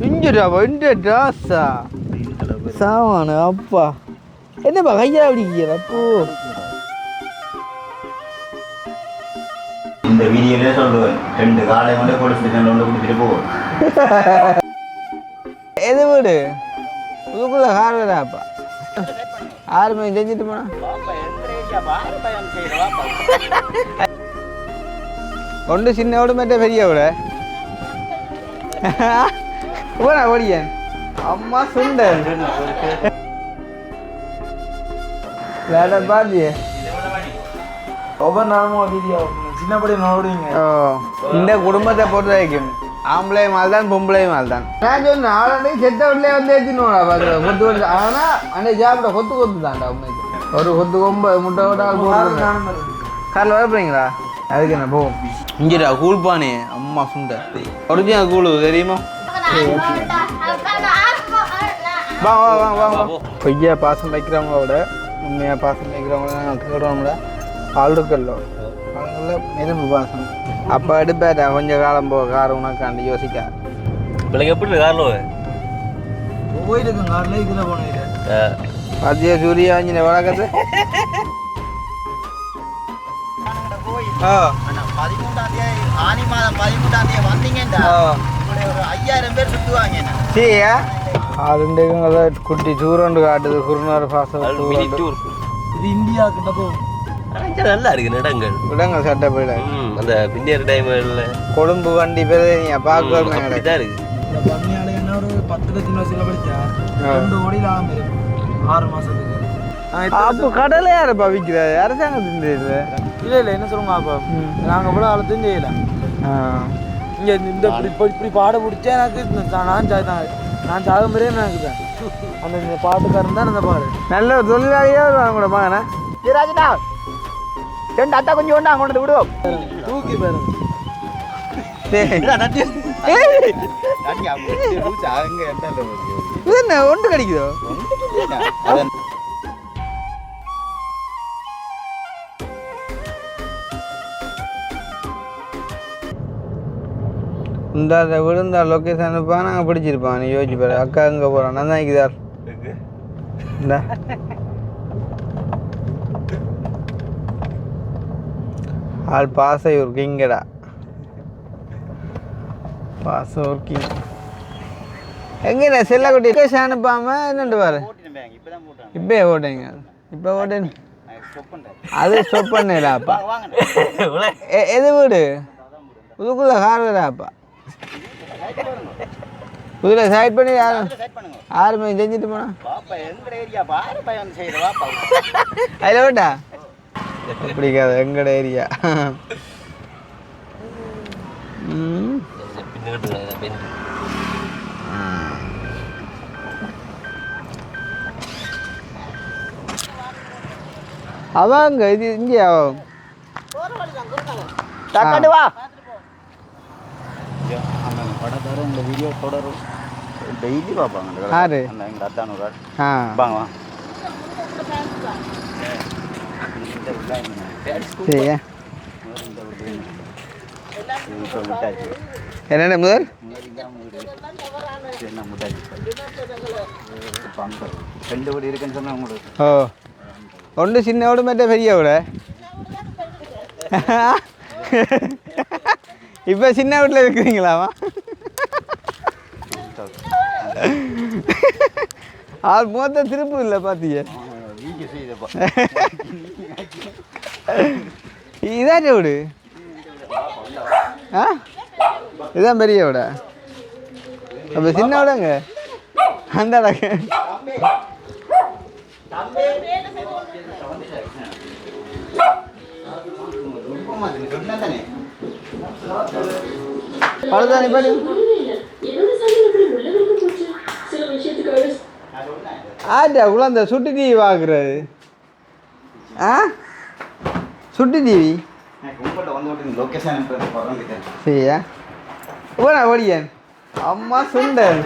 இஞ்சிடாப்பா இந்த ட்ராஸா சாமானு அப்பா என்னப்பா கையா பிடிக்கிற அப்போ இந்த வீடியோல சொல்லுவேன் 2 காலை கொண்டு போலீஸ் கொண்டு கொடுத்துட்டு போவோம். எது வீடு புதுக்குள்ள ஹார்வேராப்பா 6 மணி செஞ்சுட்டு போனா ஒன்று சின்ன விட மாட்டே பெரிய விட போனா ஓடியன் அம்மா சுண்டல் பாத்தியே ஒவ்வொரு நாளும் வீடியோ சின்னப்படி நோடுவீங்க. இந்த குடும்பத்தை பொறுத்த வரைக்கும் ஆம்பளை மால் தான் பொம்பளை மால் தான். நான் சொன்னேன் ஆளே செத்த வீட்டிலே வந்து ஏற்றினோடா பார்க்குற கொத்து கொத்து. ஆனால் அன்றைக்கு சாப்பிட கொத்து கொத்து தான்டா உண்மைக்கு. ஒரு கொத்து கொம்பு முட்டை விட காரில் வரப்போறீங்களா? அதுக்கு என்ன போவோம் இங்கடா கூழ் பானே அம்மா சுண்டை ஒரிஜினல் கூழு தெரியுமா? வா வா வா வா வா பொய்யா பாசம் வைக்கிறவங்களோட உண்மையாக பாசம் வைக்கிறவங்கள நாங்கள் தேடுறோம்ல ஆள் இருக்கல்லோ அதனால நெருப்பு பாசம் அப்போ எடுப்பேட்டா கொஞ்சம் காலம் போக கார் உனக்காண்டி யோசிக்கா பிள்ளைங்க எப்படி காரில் போயிருக்கும் காரில் இதில் போனேன் பாத்தியா சூரிய ஆஞ்சின வழக்கத்து 13ஆம் தேதி ஆனி மாதம் 13ஆம் தேதி வந்தீங்கன்னா ஒரு 5000 பேர் சுற்றுவாங்க. சரியா ஆளுண்டுங்களை குட்டி சூரண்டு காட்டுது குருநாறு பாசம் இது இந்தியா கிட்ட போகும். நல்லா இருக்கு இடங்கள் விடங்கள் சட்டை போயிட அந்த பின்னியர் டைம்ல கொழும்பு வண்டி பேர் பார்க்கலாம் தான் இருக்கு. இந்த பண்ணையால என்ன ஒரு 10 லட்சம் ரூபாய் படிச்சா 2 கோடி லாபம் வரும் 6 மாசத்துக்கு. அப்போ கடலை யாரை பவிக்கிறாரு அரசாங்கத்தின் தெரியல இல்லை இல்லை என்ன சொல்லுங்க அப்போ நாங்கள் கூட அவ்வளோத்தையும் செய்யலை. இங்கே இந்த இப்படி பாட பிடிச்சா எனக்கு நான் சாக மாதிரியே எனக்கு தான் அந்த பாட்டுக்காரன் தான் அந்த பாடு நல்ல தொழிலாளியாக கூட மகனா ராஜனா 2 அட்டா கொஞ்சம் ஒன்றா கொண்டு விடுவோம் தூக்கி பாருங்க. என்ன ஒன்று கிடைக்குதோ இந்த விழுந்தா லொக்கேஷன் அனுப்பான் நாங்கள் பிடிச்சிருப்பான் நீ யோசிச்சு பாரு அக்கா எங்கே போகிறான் நான் தான் இருக்குதார் இந்த ஆள் பாசை ஒரு கிங்கடா பாசம் ஒரு கிங் எங்கே செல்லக்குட்டி லொக்கேஷன் அனுப்பாமல் என்னண்டு பாரு இப்போயே ஓட்டேங்க இப்போ ஓட்டேன் அது ஸ்டாப் பண்ணலாப்பா எது வீடு புதுக்குள்ள ஹார்வேராப்பா புதுல சைட் பண்ணி யாருமே செஞ்சுட்டு போனா அதில் விட்டா பிடிக்காது எங்கட ஏரியா அவங்க இது இங்கே டக்கட்டு வா படத்தோட இந்த வீடியோ தொடரும் டெய்லி பார்ப்பாங்க யாரு எங்கள் அத்தானூர் வாங்க வா சரியா என்னென்ன முதல் என்ன முட்டாச்சு 2 வீடு இருக்குன்னு சொன்னா உங்களுக்கு ஓ ஒன்று சின்ன விட மாட்டே பெரிய விட இப்போ சின்ன வீட்டில் இருக்கிறீங்களாமா ஆள் மொத்த திருப்பு இல்லை பார்த்தீங்க இதான் வீடு ஆ இதுதான் பெரிய விட அப்போ சின்ன விடங்க அந்த பழுதானி படி ஆட்டா குழந்தை சுட்டி டிவி பார்க்குறது ஆ சுட்டி டிவி சரியா போனா ஓடியன் அம்மா சுண்டல்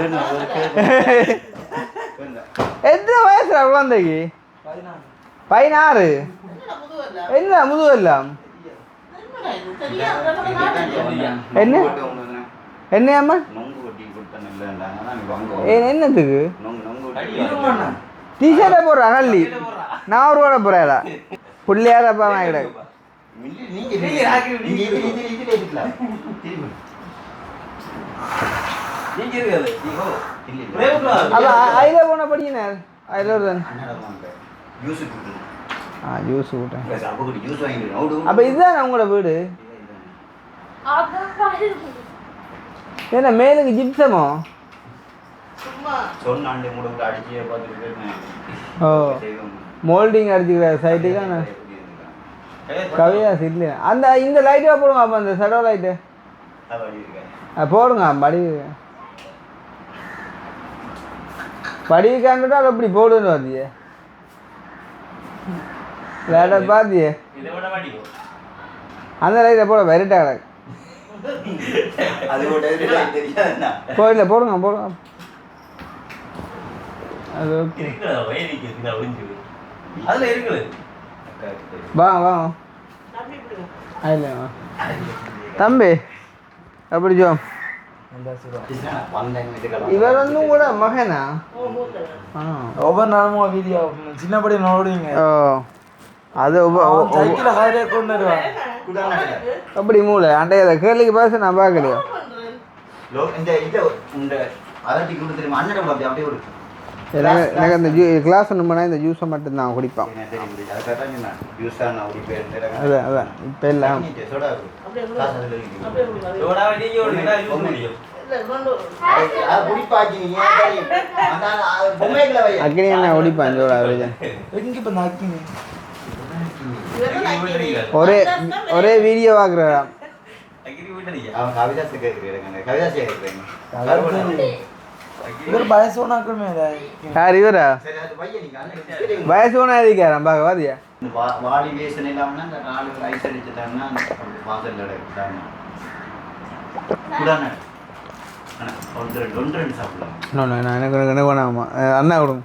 எத்தனை வயசுல குழந்தைக்கு 16 என்ன முதுவெல்லாம் என்ன என்னம்மா என்னத்துக்கு டிஷர்ட்டை போடுறா கள்ளி நான் ஒரு கூட போறேடா பிள்ளையாரப்பா வாங்கிட அப்ப அதுல போன படிக்கினார் அதுல ஒரு ஜூஸ் விட்டேன் அப்ப இதுதான் உங்களோட வீடு என்ன மேலுக்கு ஜிப்சமோ ஓ மோல்டிங் அடிச்சுக்கிற சைட்டுக்கு கவிதாஸ் இல்லையா அந்த இந்த லைட்டாக போடுங்க அப்போ அந்த ஷடோ லைட்டு போடுங்க படிக்கான்ட்டு அதை அப்படி போடுன்னு பார்த்தியே லேட்டாக பார்த்தியே அந்த லைட்டை போட வெரைட்டா கிடக்கு கோயிலில் போடுங்க போடுங்க அது ஓகே வாங்க வாங்க இல்லை தம்பி எப்படி ஜோ இவர் வந்து கூட மகனா ஒவ்வொரு நாளும் வீடியோ சின்னப்படி நோடுவீங்க ஓ அது அப்படி மூளை அண்டைய கேள்விக்கு பேச நான் பார்க்கலையோ எனக்கு அந்த கிளாஸ் ஒன்று பண்ணால் இந்த ஜூஸை மட்டும்தான் குடிப்பான் அதான் அதான் இப்போ எல்லாம் அக்கினி என்ன குடிப்பான் ஜோடா ஒரே ஒரே வீடியோ பார்க்குறா இவர் வயசோனாக்குமே யார் இவரா வயசோனா இருக்காராம் பார்க்க வாதியா எனக்கு என்ன வேணாமா அண்ணா கொடுங்க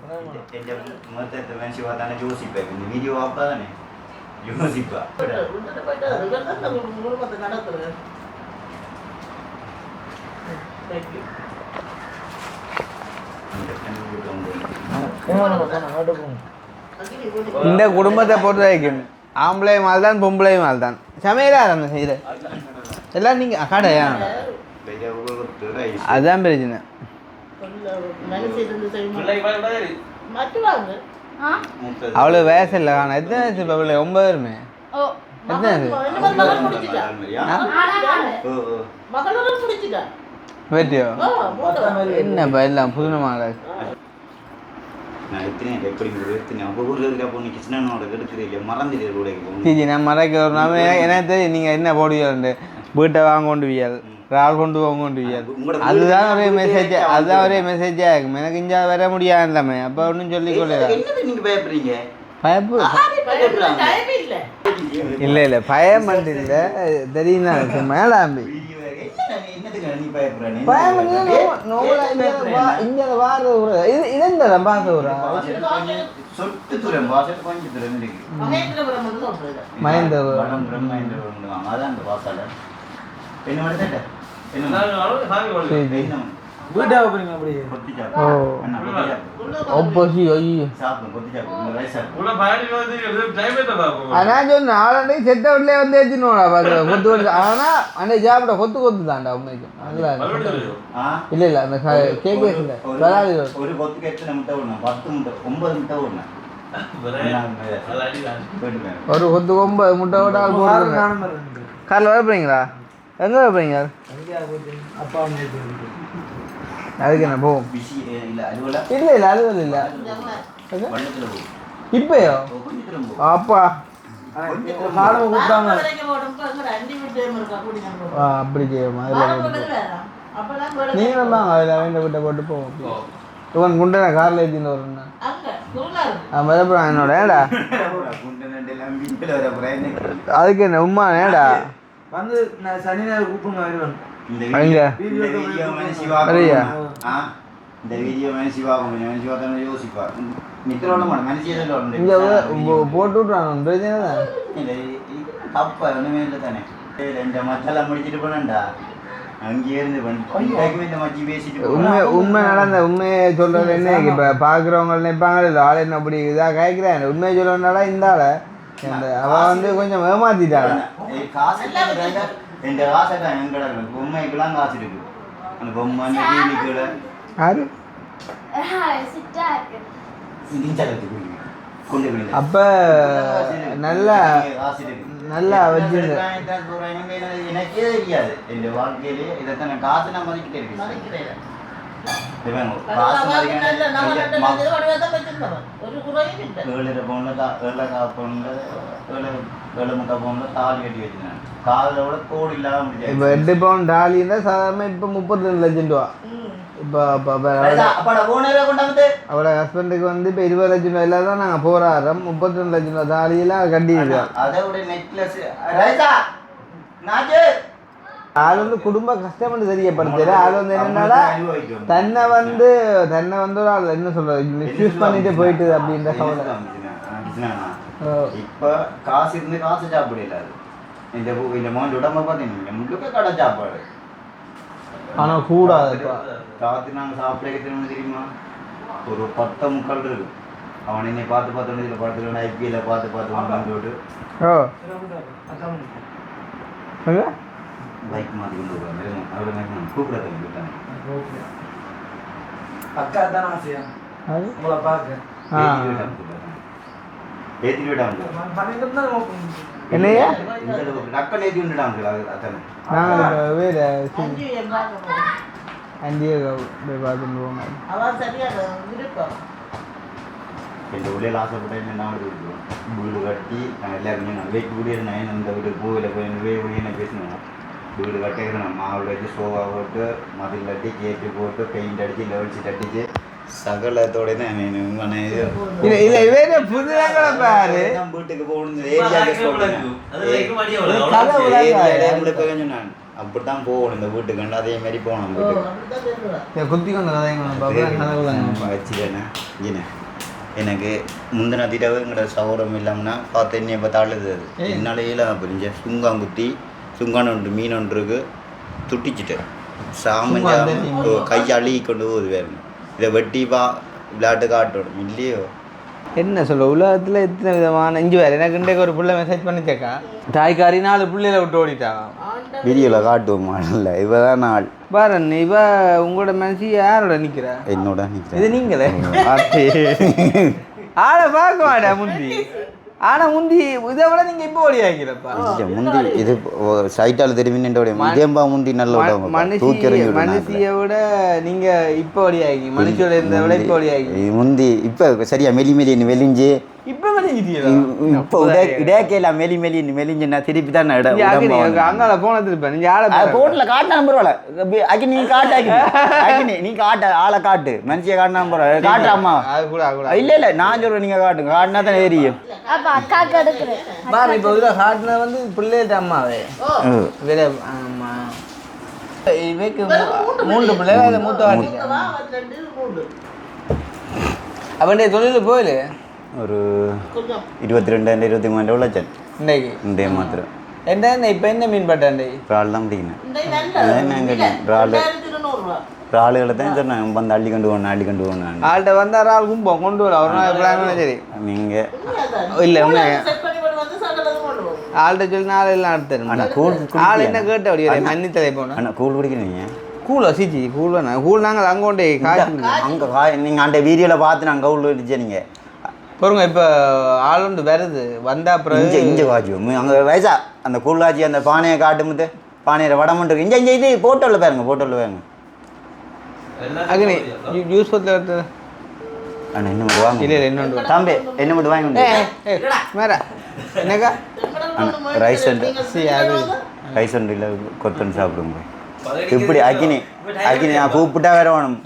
இந்த குடும்பத்தை பொறுத்த வரைக்கும் ஆம்பளை மால் தான் பொம்பளை மால் தான் சமையலா தானே செய்யற எல்லாம் நீங்க கடையா அதுதான் பிரச்சனை அவ்வளவு வயசு இல்லை ஆனால் எத்தனை வயசு இப்போ 9 பேருமே எத்தனை வெட்டியோ என்னப்பா எல்லாம் புதுனமாக ஜி நான் மறைக்க ஒரு நாள் எனக்கு தெரியும் நீங்கள் என்ன போடுவீங்க வீட்டை வாங்க கொண்டு வியல் ரால் கொண்டு போக கொண்டு வியல் அதுதான் ஒரே மெசேஜ் அதுதான் ஒரே மெசேஜாக இருக்கும் எனக்கு இங்கே வர முடியாதுலாமே அப்போ ஒன்றும் சொல்லிக்கொள்ள பயப்பு இல்லை இல்லை பயம் மட்டும் இல்லை தெரியுமா மேலாம்பி செத்தவட்லே வந்து ஏற்றினோடா ஆனா அன்னைக்கு சாப்பிட கொத்து தான்டா உண்மைக்கு இல்ல இல்ல அந்த கேஸ் ஒரு கொத்துக்கு எத்தனை முட்டை விடணும் 10 முட்டை 9 முட்டை விடணும் ஒரு கொத்து 9 முட்டை விட காலைல வர போறீங்களா எங்க வர போறீங்க அதுக்கு என்ன போகும் இல்ல இல்ல அலுவல் இல்ல இப்பயோ அப்பா அப்படி செய்யும் நீங்களும் வாங்க அதில் வேண்ட விட்ட போட்டு போவோம் இவன் குண்டை நான் காரில் ஏற்றின்னு வரேன்னா மதப்புறம் என்னோட ஏடா அதுக்கு என்ன உண்மை ஏடா வந்து நான் சனி நேரம் கூப்பிடுங்க வருவேன் இந்த வீடியோ மனசிவாகும் மனசிவாக யோசிப்பா மித்திரோட மனசியதில் இங்கே போட்டு விட்றான் பிரச்சனை தான் தப்பா ஒன்றுமே இல்லை தானே 2 மசாலா முடிச்சுட்டு போனேன்டா அங்கேயே இருந்து வந்து இந்த மச்சி பேசிட்டு உண்மை நடந்த உண்மையை சொல்றது என்ன இப்போ பார்க்குறவங்க நினைப்பாங்க இல்லை ஆள் என்ன அப்படி இதாக காய்க்கிறேன் உண்மையை சொல்றதுனால இந்த ஆளை அவள் வந்து கொஞ்சம் ஏமாத்திட்டாள். காசு என் காசை தான் எங்கடா பொம்மைக்கெல்லாம் காசு இருக்கு அந்த பொம்மை அந்த டிவிக்குள்ள யாரு அப்போ நல்லா நல்லா வச்சிருந்த எனக்கே தெரியாது என் வாழ்க்கையிலேயே இதைத்தான் நான் காசு நான் மதிக்கிட்டே இருக்கேன். இப்போ 8 பவுன் தாலி இருந்தால் சாதாரண இப்போ 32 லட்சம் ரூபா. இப்போ அவளோட ஹஸ்பண்டுக்கு வந்து இப்போ 20 லட்சம் ரூபா எல்லாம் தான் நாங்கள் போராடுறோம். 32 லட்சம் ரூபா தாலியெல்லாம் கட்டியிருக்கோம். ஆள் வந்து குடும்ப கஷ்டம்னு தெரியப்படுத்துற ஆள் வந்து என்னன்னா தன்னை வந்து ஒரு ஆள் என்ன சொல்றது மிஸ்யூஸ் பண்ணிட்டு போயிட்டு அப்படின்ற கவலை. இப்போ காசு இருந்து காசு சாப்பிடல இந்த மோன் உடம்ப பார்த்தீங்கன்னா முழுக்க கடை சாப்பாடு. ஆனால் கூடாது ராத்திரி நாங்கள் சாப்பிட தெரியுமா ஒரு 10 முக்கால் இருக்கு. அவன் என்னை பார்த்து இதில் படத்துல ஐபிஎல்ல பார்த்து வந்து பைக் மாற்றி கொண்டு வருவாங்க. அவரை கூப்பிட தம்பிட்டாங்க. அக்கா தான் ஆசையா உங்களை பார்க்க ஏற்றிட்டு விட்டாங்க. என்னையா டக்கன் ஏற்றி விட்டுட்டாங்க. அத்தனை நாங்கள் வேறு அங்கேயே போய் பார்த்துட்டு போவோம். எங்கள் உள்ளே ஆசைப்பட்ட நான் வீடு கட்டி நான் எல்லாருமே நான் வீடு நான் அந்த வீட்டுக்கு பூவில் போய் என்ன பேசினோம். வீடு கட்டிக்கிறேன் மாவில் வச்சு சோஃபா போட்டு மதில் கட்டி கேட்டு போட்டு பெயிண்ட் அடித்து லெவல் சீட் அடிச்சு சகலத்தோட தான் வீட்டுக்கு போகணும். நான் அப்படித்தான் போகணும் இந்த வீட்டுக்கு. அதே மாதிரி போகணும் வீட்டுக்கு குத்தி கொண்டு வச்சுட்டேண்ணே. எனக்கு முந்தின திடவுங்கிற சௌரம் இல்லாமன்னா பார்த்து என்னையை பார்த்து அழுது. அது என்னாலேயே புரிஞ்ச சுங்காங்குத்தி சுங்கான ஒன்று மீன் ஒன்று இருக்கு துட்டிச்சிட்டு சாமஞ்சா கை அழுகி கொண்டு போகுது. வேறு இதை வெட்டி விளையாட்டு காட்டணும் இல்லையோ. என்ன சொல்ல உலகத்தில் எத்தனை விதமான இஞ்சி வேறு எனக்கு இன்றைக்கு ஒரு பிள்ளை மெசேஜ் பண்ணிச்சேக்கா தாய்க்காரி 4 பிள்ளைகளை விட்டு ஓடிட்டாங்க. வீடியோவில் காட்டுவோம் இல்லை இவ தான் நாள் பாரு இவ உங்களோட மனசு யாரோட நிற்கிறா? என்னோட நிற்கிறேன். இது நீங்களே ஆளை பார்க்க மாட்டா முந்தி. ஆனால் முந்தி இதை விட நீங்கள் இப்போ ஓடி ஆகிறப்பா முந்தி இது சைட்டால் திரும்பி இதேம்பா முந்தி நல்ல மனுஷியை விட நீங்கள் இப்போ ஓடி ஆகி மனுஷோட இருந்த விட இப்போ ஓடி ஆகி முந்தி இப்போ சரியா மெலின்னு வெளிஞ்சு இப்போ மெலிஞ்சிட்டீங்க. இப்போ இடையாக்கையில் மெலிஞ்சுன்னா திருப்பி தான் அங்கால போன திருப்ப நீங்கள் ஆளை போட்டில் காட்டினா பரவாயில்ல. அக்கி நீ காட்டு நீ காட்ட ஆளை காட்டு மனுஷியை காட்டினா பரவாயில்ல. காட்டாமா அது கூட இல்லை நான் சொல்கிறேன் நீங்கள் காட்டுங்க காட்டினா தான் ஏரியும். பாரு இப்போ இதில் காட்டினா வந்து பிள்ளைகிட்ட அம்மாவே வேற ஆமா இவைக்கு 3 பிள்ளைகள் அதை மூத்த வாட்டிக்க அவனுடைய தொழில் போயில ஒரு 22-23 லட்சம் இன்னைக்கு இன்றைய மாத்திரம். என்ன இப்போ என்ன மீன் பட்டாண்டே இறால் தான் பிடிக்கணும். இறாலுகளை தான் சொன்னேன் வந்து அள்ளி கொண்டு போகணும். ஆள்கிட்ட வந்தால் இறால் கும்போம் கொண்டு வர ஒரு நாள் எப்படின்னா சரி நீங்கள் இல்லை ஆள்கிட்ட சொல்லி நாள் எல்லாம் எடுத்துருங்க. ஆள் என்ன கேட்ட அப்படியே மன்னித்தலை போனோம். கூழ் குடிக்கிறீங்க கூழா சிச்சி கூழ் வேணாம். கூழ் நாங்கள் அங்கே கொண்டே காய்ச்சி அங்கே நீங்கள் அந்த வீடியோவில் பார்த்து நாங்கள் கவுள் அடிச்சேன். நீங்கள் பாருங்க இப்போ ஆள் ஒன்று வருது வந்தா அப்புறம் இஞ்சி காய்ச்சுவோம் அங்கே வயசா அந்த கூழ் காய்ச்சி அந்த பானையை காட்டும்போது பானையில் வடமன் இருக்கு. இங்கே இது போட்டோவில் பாருங்க அக்னி ஜூஸ் பத்தில் எடுத்து அண்ணா என்ன மட்டும் வாங்க. இல்லை இன்னொன்று தம்பி என்ன மட்டும் வாங்க. மேரா என்னக்கா ரைஸ் ஒன்று இல்லை கொத்தன்னு சாப்பிடுங்க. இப்படி அக்கினி நான் கூப்பிட்டா வேற வேணும்.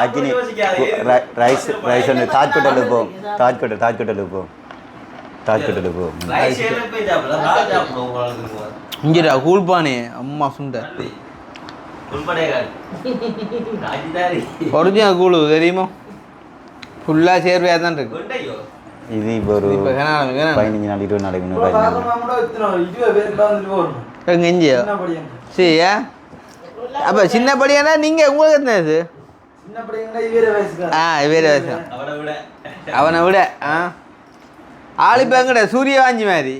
அக்கினி ரைஸ் ஒன்று தாஜ்கோட்டலுக்கு போகும். தாஜ்கோட்டலுக்கு போகும். இங்கடா கூழ்பானே அம்மா சுண்ட ஒரிஜினல் கூழு தெரியுமா ஃபுல்லாக சேர்வையாக தான் இருக்கு. இது இப்போ ஒரு 15 நாள் 20 நாளைக்கு எங்கெஞ்சியா சரியா அப்போ சின்ன படியானா நீங்கள் உங்களுக்கு என்ன இது சின்ன பிள்ளைங்கன்னா இவர வயசுக்கு இவரே வயசு அவனை விட ஆள் இப்போ எங்கட சூரியவாஞ்சி மாதிரி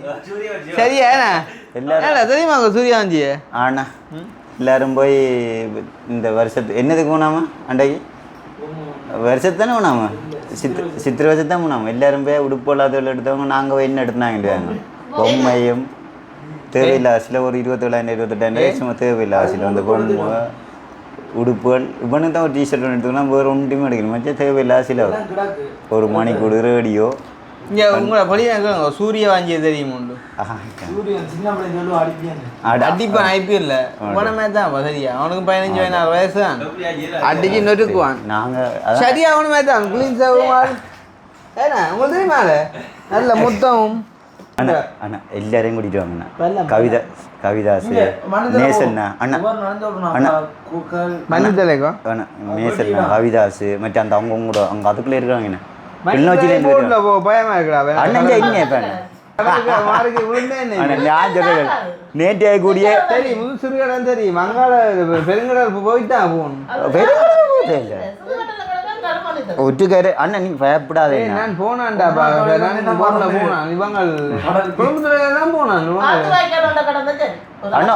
சரியா என்ன தெரியுமா சூரியவாஞ்சிய ஆண்ணா எல்லாரும் போய் இந்த வருஷத்து என்னதுக்கு போனாமா அண்டைக்கு வருஷத்தானே போனாமா சித்திரை வருஷத்தான் போனாமா எல்லாரும் போய் உடுப்பு இல்லாதவர்கள் எடுத்தவங்க நாங்கள் போய் என்ன எடுத்துனாங்க பொம்மையும் தேவையில்லை ஆசில் ஒரு 27,000 28,000 சும்மா தேவையில்லை ஆசில் அந்த பொம்மை உடுப்புகள் இவனுக்கு தான் ஒரு டிஷர்ட் ஒன்று எடுத்துக்கலாம் வேறு ஒன்றுமே எடுக்கணும் மச்சா தேவையில்லை ஆசில் ஒரு மணிக்கூடு ரேடியோ இங்கே உங்களை படியா சூரியவாஞ்சிய தெரியுமா உண்டு அடிப்பான் ஐபிஎல்ல உடனே தான் சரியா அவனுக்கு 15-16 வயசு தான் அடிச்சு நொறுக்குவான் நாங்கள் சரியா அவனுமே தான் குளிர் சவுமார் ஏன்னா உங்களுக்கு தெரியுமா நல்ல மொத்தமும் அண்ணா அண்ணா எல்லாரையும் கூட்டிட்டு வாங்கண்ணா கவிதாசு நேசண்ணா அண்ணா அண்ணா மன்னித்தலைக்கோ அண்ணா நேசண்ணா கவிதாசு மற்ற அந்த அவங்க கூட அங்கே அதுக்குள்ளே இருக்கிறாங்கண்ணா பயமா இருக்கா அண்ணன் இங்கே இப்போ நான் சொல்றேன் நேற்றைய கூடிய சரி முழு சிறுகடன் தெரியும் மங்காள பெருங்கடல் போய்தான் போகணும் ஒட்டுக்காரு அண்ணன் நீங்க பயப்படாதே நான் போனான்டா போனான் இவங்கள் குடும்பத்துல தான் போனான் அண்ணா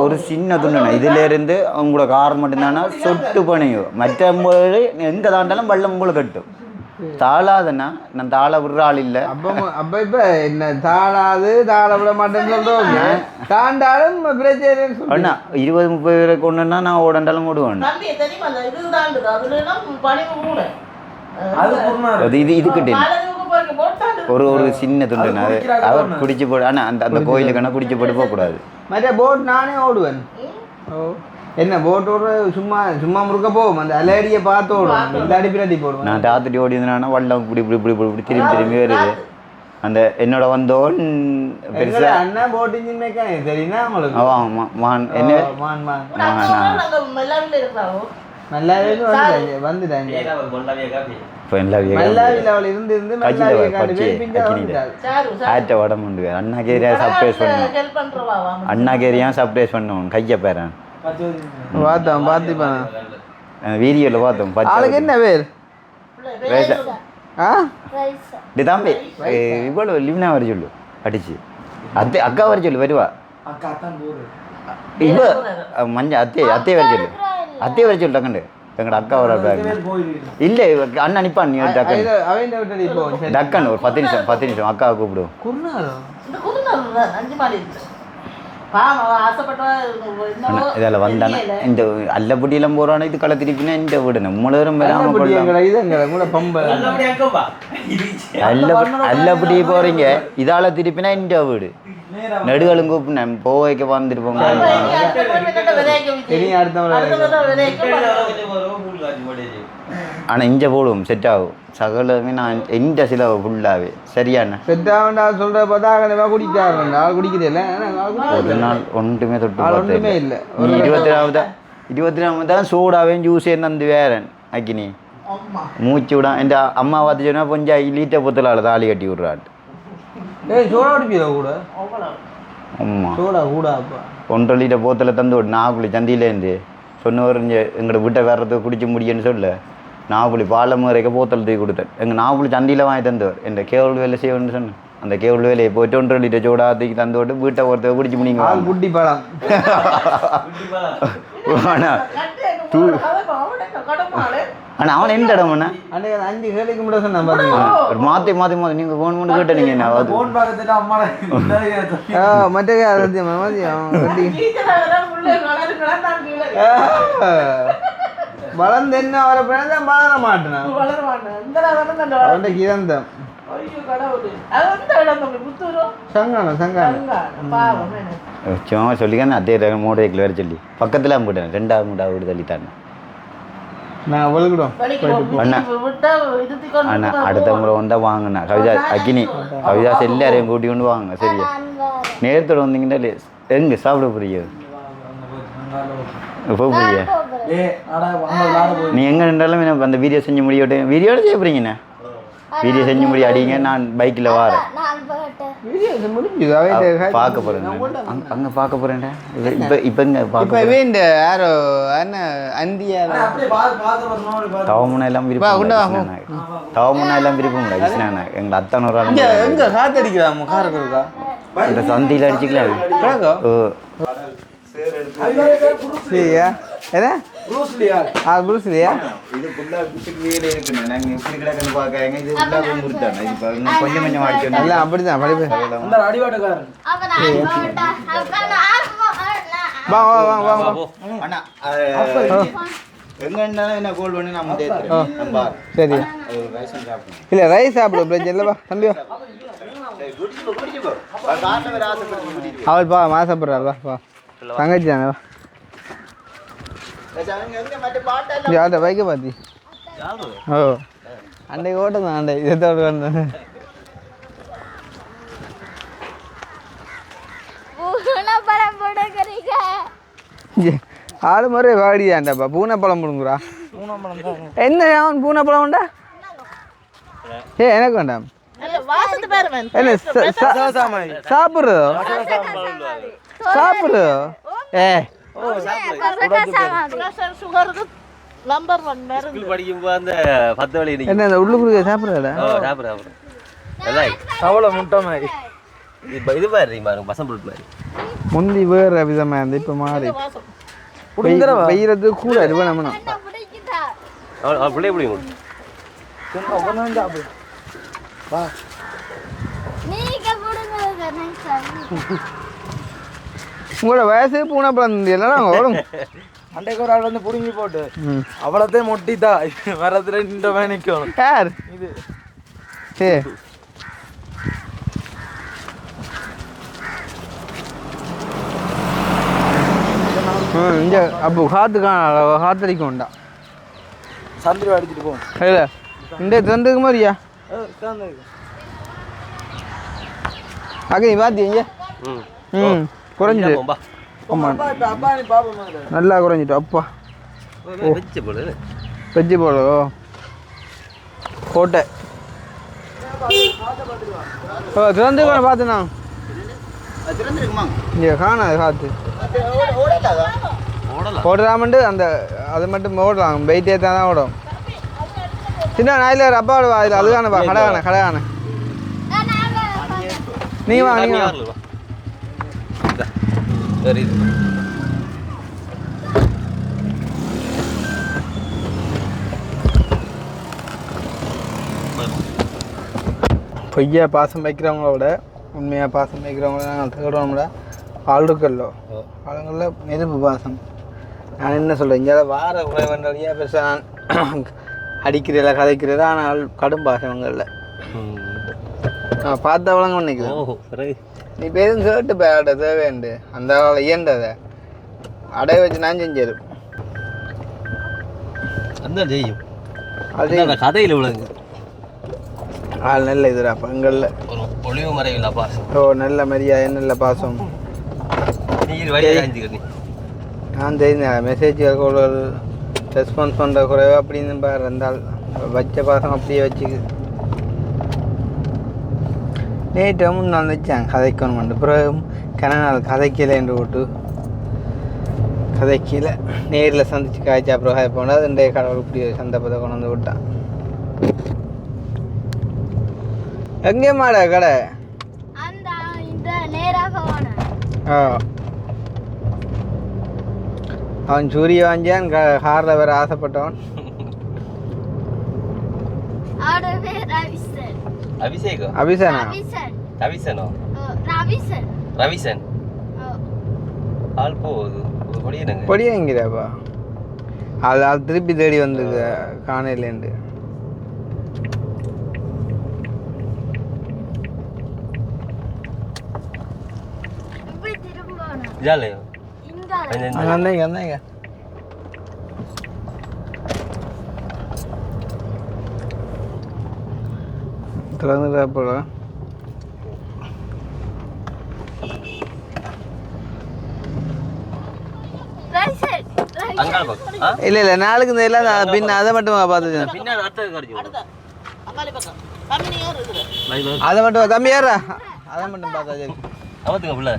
ஒரு சின்ன துண்ணா இதுல இருந்து உங்களோட கார் மட்டும்தானா சொட்டு பணியும் மற்ற எங்க தாண்டாலும் வெள்ளம் உங்களை கட்டும் தாளாதுன்னா நான் தாள விடுற ஆள் இல்லை அப்ப இப்ப என்ன தாளாது தாள விட மாட்டேன்னு சொல்றோம் தாண்டாலும் பிரச்சனை அண்ணா 20-30 பேரை கொண்டுன்னா நான் ஓடண்டாலும் ஓடுவேன் இதுக்கிட்ட ஒரு சின்ன துண்டுண்ணா அவர் குடிச்சு போடு அண்ணா அந்த கோயிலுக்கான குடிச்சு போட்டு போகக்கூடாது மற்ற போட் நானே ஓடுவேன் என்ன போட் ஓடுற சும்மா சும்மா முறுக்க போவோம் அந்த அலையடியை பார்த்து ஓடுவோம் இல்லாடி பிராட்டி போடுவோம் நான் ராத்திரி ஓடினா வல்லம் இப்படி இப்படி இப்படி இப்படி திரும்பி வருது அந்த என்னோட வந்தோன் பெருசா அண்ணா போட்டிங் மெக்கானிக் தெரியுமா உங்களுக்கு மான் என்ன வந்துட்டாங்க உடம்பு அண்ணா கேரியா சர்ப்ரைஸ் பண்ணுவோம் அண்ணா கேரியா சர்ப்ரைஸ் பண்ணுவோம் கையை பேரன் பார்த்தோம் பார்த்துப்பேன் வீடியோவில் பார்த்தோம் ஆளுக்கு என்ன பேர் தம்பி இவ்வளோ லிவ்னா வர சொல்லு அடிச்சு அக்கா வர சொல்லு வருவா இவ மஞ்சள் அத்தையை வர சொல்லு அத்தையை வர சொல்லு டக்கண்டு எங்கட அக்கா வர இல்லை அண்ணா நிப்பான் நீ டக்கன் ஒரு 10 நிமிஷம் அக்காவை கூப்பிடுவோம் இதில் வந்தானே இந்த அல்லப்பட்டியெல்லாம் போகிறானே இது களை திருப்பினா இந்த வீடு நம்மளும் அல்லப்பட்டி போகிறீங்க இதால் திருப்பினா இந்த வீடு நெடுகளும் கூப்பினேன் போவைக்க வந்துட்டு போங்க ஆனால் இங்கே போடுவோம் செட் ஆகும் சகலமே நான் எந்த சிலவு ஃபுல்லாகவே சரியாண்ணா செட் ஆகுண்டா சொல்கிற பார்த்தா குடிக்காருண்டா குடிக்கிறதில்ல ஒரு நாள் ஒன்றுமே தொட்டு ஒன்றுமே இல்லை 24 தான் சூடாவே ஜூஸ் நந்து வேறன் அக்கினி மூச்சு விட என் அம்மா பார்த்து சொன்னால் கொஞ்சம் லீட்டை பொத்தலால் தாலி கட்டி விட்றாட்டு சோடா குடிப்பீங்க கூட ஆமாம் சோடா கூட 1.5 லிட்டர் போத்தில் தந்து விட்டு நாகுழி சந்தியிலேருந்து சொன்னவர் இங்கே எங்களோட வீட்டை வேறதுக்கு குடிச்சு முடியுன்னு சொல்ல நாகுழி பாலமுறைக்க போத்தல் தூக்கி கொடுத்தேன் எங்கள் நாகுழி சந்தியில் வாங்கி தந்தவர் என் கேவல் வேலை செய்யணும்னு சொன்னேன் அந்த கேவல் வேலையை போயிட்டு 1.5 லிட்டர் சோடா தூக்கி தந்து விட்டு வீட்டை ஒருத்தர் குடிச்சு முடியுங்க குட்டி பழம் ஆனால் அவன் எந்த இடம் அண்ணா 5 கேளுக்கு மட்டும் சொன்னேன் பார்த்தீங்களா ஒரு மாற்றி நீங்கள் ஃபோன் பண்ணி கேட்டேன் நீங்கள் என்ன மற்ற வளர்ந்து என்ன அவரை பிறந்தான் வளர மாட்டேன் அவன்கிட்ட கிரந்தம் சும்மா சொல்லிக்கான அதே மூட வைக்கல வேறு சொல்லி பக்கத்தில் போட்டேன் 2வது மூட்டை வீடு தள்ளித்தானே அண்ணா அண்ணா அடுத்த முறை வந்தால் வாங்கண்ணா கவிதாஸ் எல்லாரையும் கூட்டி கொண்டு வாங்க சரியா நேரத்தோடு வந்தீங்கன்னா எங்கே சாப்பிட போறீங்க போறியா நீ எங்கே நின்றாலும் அந்த வீடியோ செஞ்சு முடியட்டும் வீடியோட செய்ய போறீங்கண்ணா வீடியோ செஞ்சு முடி அடிங்க நான் பைக்கில் வரேன் பார்க்க போகிறேன் அங்கே பார்க்க போகிறேன்டா இப்போ இங்கே பார்க்க இப்போ இந்த யாரோ என்ன அந்தியா தவமுன்னா எல்லாம் விருப்பம் தவமுன்னா எல்லாம் விருப்பம் இல்லை கிருஷ்ணா எங்களை அத்தனை ஒரு இங்கே எங்கே காத்தடிக்கிறாம காருக்கு இருக்கா இந்த சந்தியில் அடிச்சுக்கலாம் ஓ சரியா என்ன ப்ரூஸ்லியா இது ஃபுல்லாக குட்டிக்கு வீடு இருக்குண்ணே நாங்கள் எப்படி கிடக்குன்னு பார்க்காங்க இது ஃபுல்லாக முறுத்தானே இது இப்போ கொஞ்சம் கொஞ்சம் அடிச்சோம் எல்லாம் அப்படிதான் படிப்பு வா வா வா வா வா அண்ணா எங்க இருந்தாலும் என்ன கோல் பண்ணி நம்ம தேத்துறேன் சரி இல்லை ரைஸ் சாப்பிடு பிரச்சனை இல்லைப்பா தம்பி அவள் பா மாசப்படுறாள் வா வா தங்கச்சி தானே வா யார்கிட்ட பைக்கை பார்த்தி ஓ அன்றைக்கு ஓட்டம் தான் அண்டை இதோட வந்தேன் ஆளு முறை வாடியாண்டாப்பா பூனைப்பழம் முடுங்குறா என்ன அவன் பூனைப்பழம் உண்டா ஏ எனக்கு வேண்டாம் என்ன சாப்பிட்றதோ சாப்பிட்றதோ ஏ என்ன இந்த உள்ளுக்குள்ள சாப்பிட்றதா அவ்வளோ முட்டை மாதிரி இது மாதிரி பசம் புல் மாதிரி முந்தி வேறு விதமாக இருந்து இப்போ மாறி வெயிறது கூட இது பண்ண பிள்ளைய பிடிக்கும் உங்களோட வயசு பூனை பழம் எல்லாம் ஓடும் அன்றைக்கு ஒரு ஆள் வந்து பிடுங்கி போட்டு அவ்வளோத்தையும் மொட்டித்தா வரத்துல நின்ற நிற்கணும் யார் இது சே இங்கே அப்போ காத்தடிக்கும் உண்டா சந்திரி அடிச்சுட்டு போவோம் இல்லை இந்த திறந்துக்கு மாதிரியா அக்கா நீ பார்த்திங்க ம் குறைஞ்சிட்டு ஆமாம் நல்லா குறைஞ்சிட்டு அப்பா வெஜ்ஜு போலோ கோட்டை ஓ திறந்து பார்த்தேண்ணா இங்கே காணாது காற்று ஓடுறாமட்டு அந்த அது மட்டும் ஓடலாம் வெயிட்டே தான் ஓடும் சின்ன நாயில் ஒரு அப்பா விடுவா அதில் அதுதானப்பா கடைக்கான நீ வா நீ வா பொய்யா பாசம் வைக்கிறவங்களோட உண்மையாக பாசம் வைக்கிறவங்கள நாங்கள் தேடுறோம்ல ஆளுக்கல்லோ ஆளுங்களில் நெருப்பு பாசம் நான் என்ன சொல்கிறேன் இங்கே வார உறவன்றியா பெருசாக நான் அடிக்கிறதில்ல கதைக்கிறதா ஆனால் கடும் பாசங்களில் நான் பார்த்தவளங்க நினைக்கிறேன் நீ பேரும் கேட்டு பேட தேவைண்டு அந்த இயன்றதை அடைய வச்சு நான் செஞ்சது செய்யும் அது கதையில் விழுங்க ஆள் நல்ல இதுடா பெண்களில் ஒரு ஒளிவு மறைவில்லா பாசம் ஓ நல்ல மரியாதை நல்ல பாசம் நான் தெரிஞ்சேன் மெசேஜ் ஒரு ரெஸ்பான்ஸ் பண்ணுற குறைவா அப்படின்னு பாரு இருந்தால் வச்ச பாசம் அப்படியே வச்சுக்கு நேற்றும் நான் வச்சேன் கதைக்கணும் பிறகு கனநாள் கதைக்கல என்று விட்டு கதைக்கல நேரில் சந்திச்சு காய்ச்சி அப்புறம் காய் போனால் அது இன்றைய கடவுள் இப்படி சந்தர்ப்பத்தை கொண்டு வந்து விட்டான் எங்கே மாடா கடை ஆ அவன் சூரிய வாங்கியான் காரில் வேற ஆசைப்பட்டவன் அபிஷனா ரவிசன் ஆள் போகுது பொடியங்கிறாப்பா ஆள் திருப்பி தேடி வந்து காணையிலேருந்து வந்தீங்க திறந்துட்டா போல இல்ல நாளுக்கு இந்த எல்லாம் பின்ன அதை மட்டும் பார்த்துச்சு அதை மட்டும் தம்பி ஏறா அதை மட்டும் பார்த்தா சரி அவத்துங்க பிள்ளை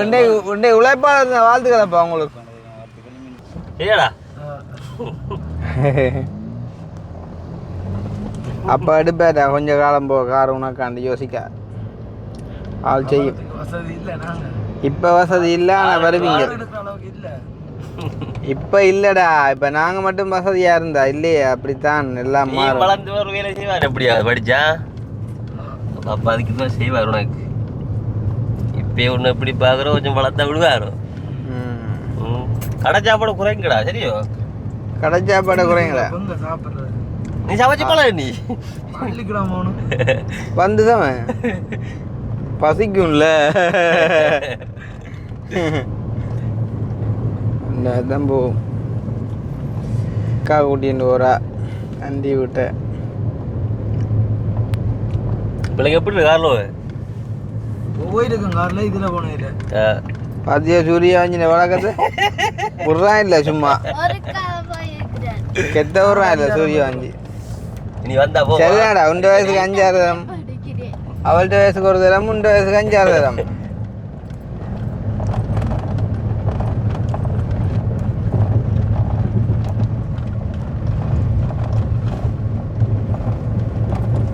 இன்றைக்கு உழைப்பாளர் வாழ்த்துக்கலப்பா உங்களுக்கு ஏடா அப்போ எடுப்பேடா கொஞ்சம் காலம் போ கார் உனக்காண்டி யோசிக்க ஆள் செய்யும் இப்போ வசதி இல்லை ஆனால் வருவீங்க இப்போ இல்லைடா இப்போ நாங்கள் மட்டும் வசதியாக இருந்தா இல்லையே அப்படித்தான் எல்லாம் மாறும் வளர்ந்து ஒரு வேலை செய்வார் எப்படியா படிச்சா அப்போ அதுக்கு தான் செய்வார் உனக்கு இப்போ ஒன்று எப்படி பார்க்குறோம் கொஞ்சம் வளர்த்தா விடுவார் கடை சாப்பாடு குறைங்கடா சரியோ கடை சாப்பாடை குறைங்களா நீ சமைச்சு போல நீ வந்துதான் பசிக்கும்ல தான் போகும் அக்கா கூட்டின்னு போறா அண்டி விட்ட பிள்ளைங்க எப்படி கார்ல போயிருக்கேன் கார்ல இதுல போனேன் பாத்தியா சூரிய ஆஞ்சின வழக்கத்தை விட்றான் இல்லை சும்மா கெட்ட விட்றான் இல்லை சூரிய ஆஞ்சி நீ வந்தா போ சரிதாடா உண்ட வயசுக்கு 5-6 தரம் அவள்கிட்ட வயசுக்கு 1 தரம் உண்ட வயசுக்கு 5-6 தரம்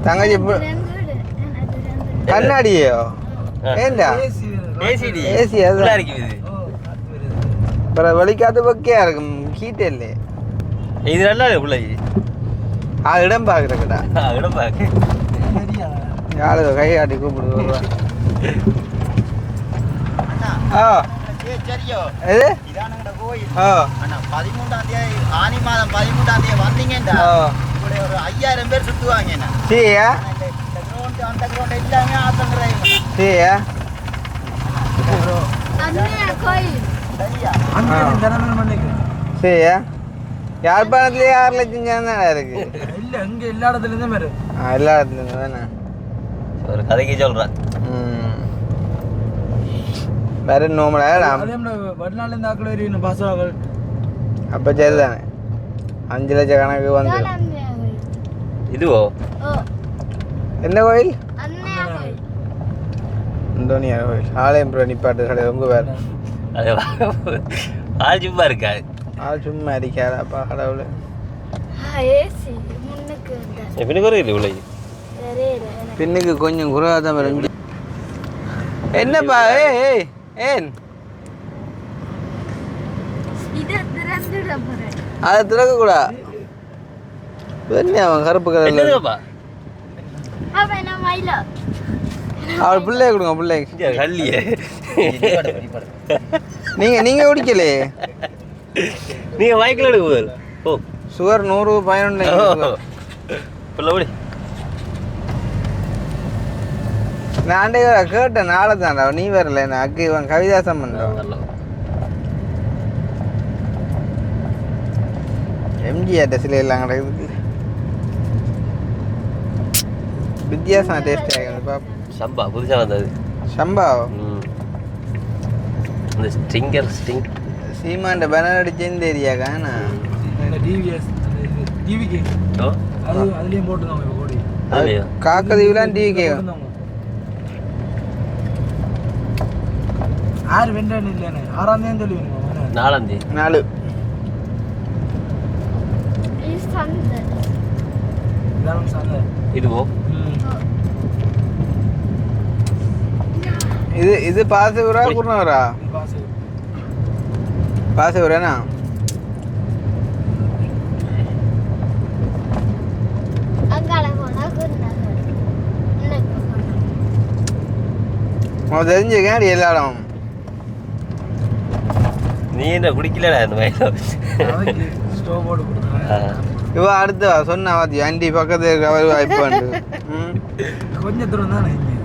தங்கச்சி கண்ணாடியோ ஏண்டா ஏசி அதுதான் இருக்குது அப்புறம் வலிக்காத பக்கையா இருக்கும் ஹீட்டே இல்லையே இது நல்லா இருக்கு பிள்ளை இடம் பார்க்குறக்கடா இடம் பாக்கு யாரு கை காட்டி கூப்பிடுவா ஆ சரியோ எது இதானுங்கட கோயில் ஆ அண்ணா 13ஆம் தேதி ஆனி மாதம் 13ஆம் தேதி வந்தீங்கடா இப்படி ஒரு 5000 பேர் சுத்துவாங்க என்ன சரியா இந்த கிரவுண்ட் அந்த கிரவுண்ட் எல்லாமே ஆத்தங்கறாங்க சரியா சரியா யாழ்ப்பாணத்துலேயே 6 லட்சம் ஜனம் தானே இருக்கு இல்ல இங்க எல்லா இடத்துல இருந்தும் வரும் எல்லா இடத்துலேருந்து தானே ஒரு கதைக்கு சொல்கிறேன் வேற நோமலா அதே வடநாள்ல இருந்து ஆக்கள் வரையும் பாசவாக்கள் அப்போ சரிதானே 5 லட்சம் கணக்கு வந்து இதுவோ என்ன கோயில் அந்தோனியார் கோயில் ஆலயம் நிப்பாட்டு கடை ரொம்ப வேறு அது ஆள் சும்மா இருக்காது ஆள் சும்மா அடிக்காதாப்பா கடவுள் பின்னுக்கு ஒரு இல்லை உள்ள பின்னுக்கு கொஞ்சம் குறைவாதான் வரும் என்னப்பா ஏய் ஏன் அதை திறக்கக்கூடா என்ன அவன் கருப்பு கலர்ல என்னப்பா அவள் பிள்ளைய கொடுங்க பிள்ளைக்கு கல்லியே நீங்க குடிக்கலையே நீங்க வாய்க்கில் எடுக்க ஓ சுகர் 100 11 பிள்ளை ஓடி நான் கேட்டேன் நாளை தான்டா நீ வரல என்ன அக்கு இவன் கவிதாசம் பண்ணுறான் எம்ஜிஆர் சில எல்லாம் கிடக்குது வித்தியாசம் டேஸ்ட் ஆகிடுது பாப்பா சம்பா புதுசாக வந்தது சம்பா இந்த ஸ்டிங் சீமாண்ட பேனர் அடிச்சு இந்த ஏரியாக்காண்ணா டிவிஎஸ் டிவிக்கு ஓ அது அதுலயும் போட்டுருந்தாங்க இப்போ கோடி அதுலையோ காக்கதீவுலாம் டிவி கேட்கும் யார் வெண்டான்னு இல்லைண்ணே 6ஆம் தேதி சொல்லி 4ஆம் தேதி 4 இதான் சார் இதுவோ இது பாசூரா குருணவரா பாசூரேண்ணா உனக்கு தெரிஞ்சுக்கேன் எல்லா இடம் நீ என்ன குடிக்கலடா இந்த வயசில் ஸ்டோவ் போட்டு கொடுத்தாங்க இவ அடுத்து சொன்னா பாத்தி ஆண்டி பக்கத்து அவர் வாய்ப்பாண்டு கொஞ்சம் தூரம் தானே இங்கே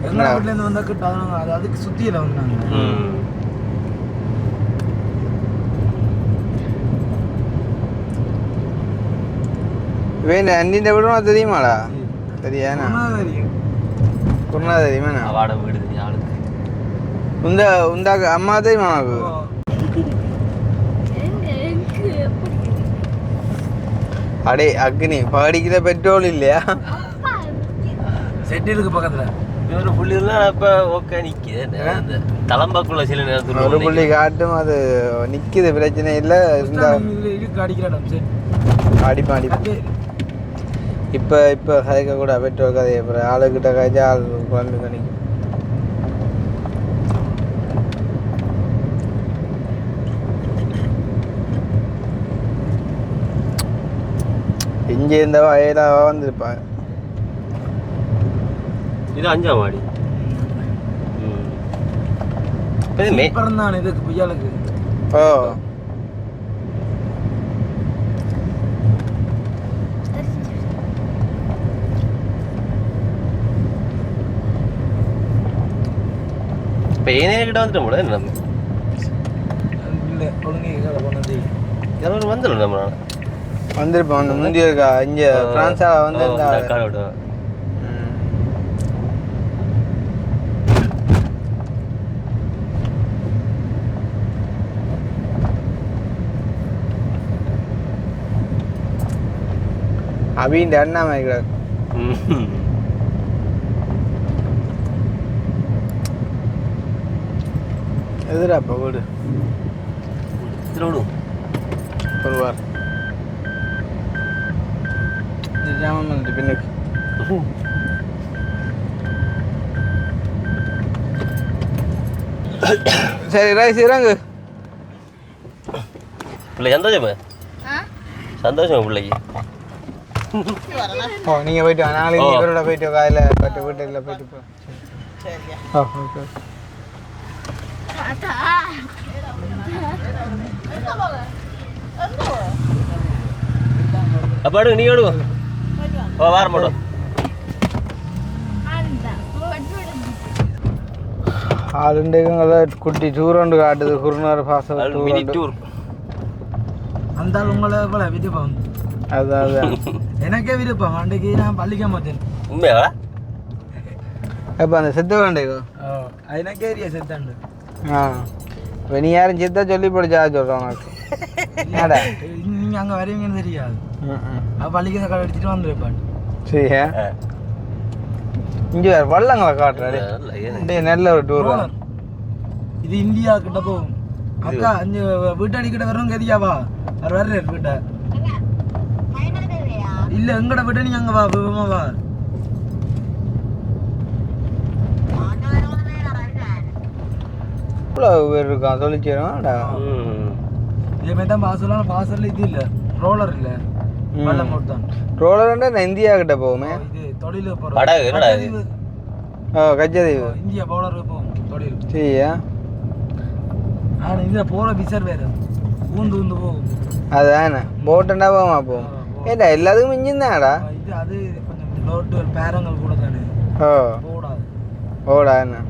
எங்க வீட்டிலேருந்து வந்தா கிட்ட அது அதுக்கு சுத்தியில வந்தாங்க வேண்ட அண்டின்ற விடுவோம் தெரியுமாடா தெரியாண்ணா குருணா தெரியுமாண்ணா வாட வீடு ஆளுக்கு உந்தா அம்மா தெரியுமா உனக்கு அடே அக்னி படிக்கிற பெட்ரோல் இல்லையா? செட்டிலுக்கு பக்கத்தில் ஒரு புள்ளிலாம் இப்போ ஓகே நிற்கிது. அந்த தலம்பாக்குள்ள சில நேரத்தில் ஒரு புள்ளி காட்டும், அது நிற்கிது, பிரச்சனை இல்லை. இருந்தால் இருக்கு அடிக்கிற இடம் சரி அடிப்பான் அடிப்பான். இப்போ கதைக்க கூட பெட்ரோல் கதையை அப்புறம் ஆளுக்கிட்ட கதைச்சா ஆள் குழம்பு கணிக்கும். இங்கே இருந்தவா ஏழாவா வந்திருப்பாங்க. இது 5ஆம் மாடி. பிறந்தான் இதுக்கு புயலுக்கு. ஓ இப்போ ஏனையிட்ட வந்துட்டோம் கூட நம்ம இல்லை ஒழுங்கு போனது யாரும் வந்துடும் நம்ம வந்திருப்போம். அந்த முந்தி இருக்கா இங்கே ஃப்ரான்ஸா வந்து அபின் அண்ணா மாதிரி எதிராப்பா வீடு விடும் ஒருவார் ஜாமன் பின்னுக்கு. சரி ரைஸ் இறங்கு. பிள்ளை சந்தோஷமா? சந்தோஷமா பிள்ளைக்கு? ஓ நீங்கள் போயிட்டு வா, நாளைக்கு இவரோட போயிட்டு காலையில் பட்டு வீட்டில் போயிட்டு போ. ஓ ஓகே. அப்பாடு நீ ஓடுவா வார மாட்டோம். ஆளுண்டுங்கள குட்டி டூர் ஒன்று காட்டுது. குருநார் பாசம் மினி டூர். அந்த உங்களை போல விருப்பம். அதான் எனக்கே விருப்பம். அன்றைக்கு நான் பள்ளிக்க மாட்டேன். உண்மையா? இப்போ அந்த செத்த வேண்டைக்கோ எனக்கே ஏரியா செத்தாண்டு. ஆ இப்போ நீ யாரும் செத்தா சொல்லி படிச்சா சொல்கிறோம் உனக்கு. என்னடா நீங்கள் அங்கே வருவீங்கன்னு தெரியாது. பள்ளிக்கு கடை அடிச்சுட்டு வந்துருப்பான். சரியா இங்கே வேறு வள்ளங்களை காட்டுறாரு. நல்ல ஒரு டூர். இது இந்தியா கிட்ட போகும். அக்கா அஞ்சு வீட்டாடி கிட்ட வரணும் கதியாவா அவர் வர்றாரு வீட்டை. இல்லை எங்கட வீட்டை நீ அங்கே வா விவமா வா. இவ்வளோ பேர் இருக்கான் சொல்லிச்சிடா. இதேமாதிரி தான் வாசலாம். வாசலில் இது இல்லை, ரோலர் இல்லை, வெள்ளம் மட்டும். ரோலர்ண்டா நான் இந்தியா கிட்ட போகுமே. இது தொழில் படகு என்னடா இது? ஓ கச்சதீவு. இந்தியா பவுலர் போகும் தொழில். சரியா ஆனால் இதில் போகிற பிசர் வேறு ஊந்து ஊந்து போகும். அதானே போட்டுண்டா போமா போகும். ஏண்டா எல்லாத்துக்கும் மிஞ்சிருந்தாடா. இது அது கொஞ்சம் லோட்டு பேரங்கள் கூட தானே. ஓ போடாது. ஓடா என்ன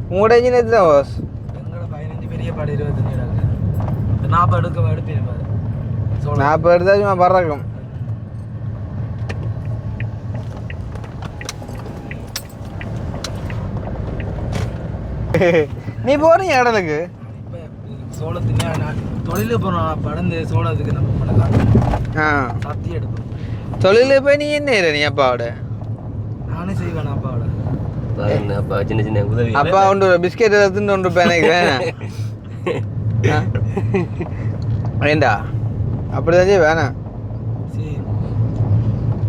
உங்களோட இன்ஜின் எத்தனை வாஸ்? எங்களோட 15 பெரிய பாடு 25 40 எடுப்பிருப்பாரு. 40 எடுத்தா சும்மா பறக்கும். நீ போறீங்க கடலுக்கு? சோளத்துக்கு நான் தொழில் போகிறோம். படந்து சோளத்துக்கு நம்ம மழை சத்தி எடுப்போம். தொழில் போய் நீ என்ன நீ அப்பாவோட? நானே செய்வேன் அப்பாவோட. அப்பா சின்ன சின்ன உதவி. அப்பா ஒன்று பிஸ்கெட் எடுத்துட்டு ஒன்று பேனைக்கிறேன். வேண்டா அப்படிதான் வேணாம். சரி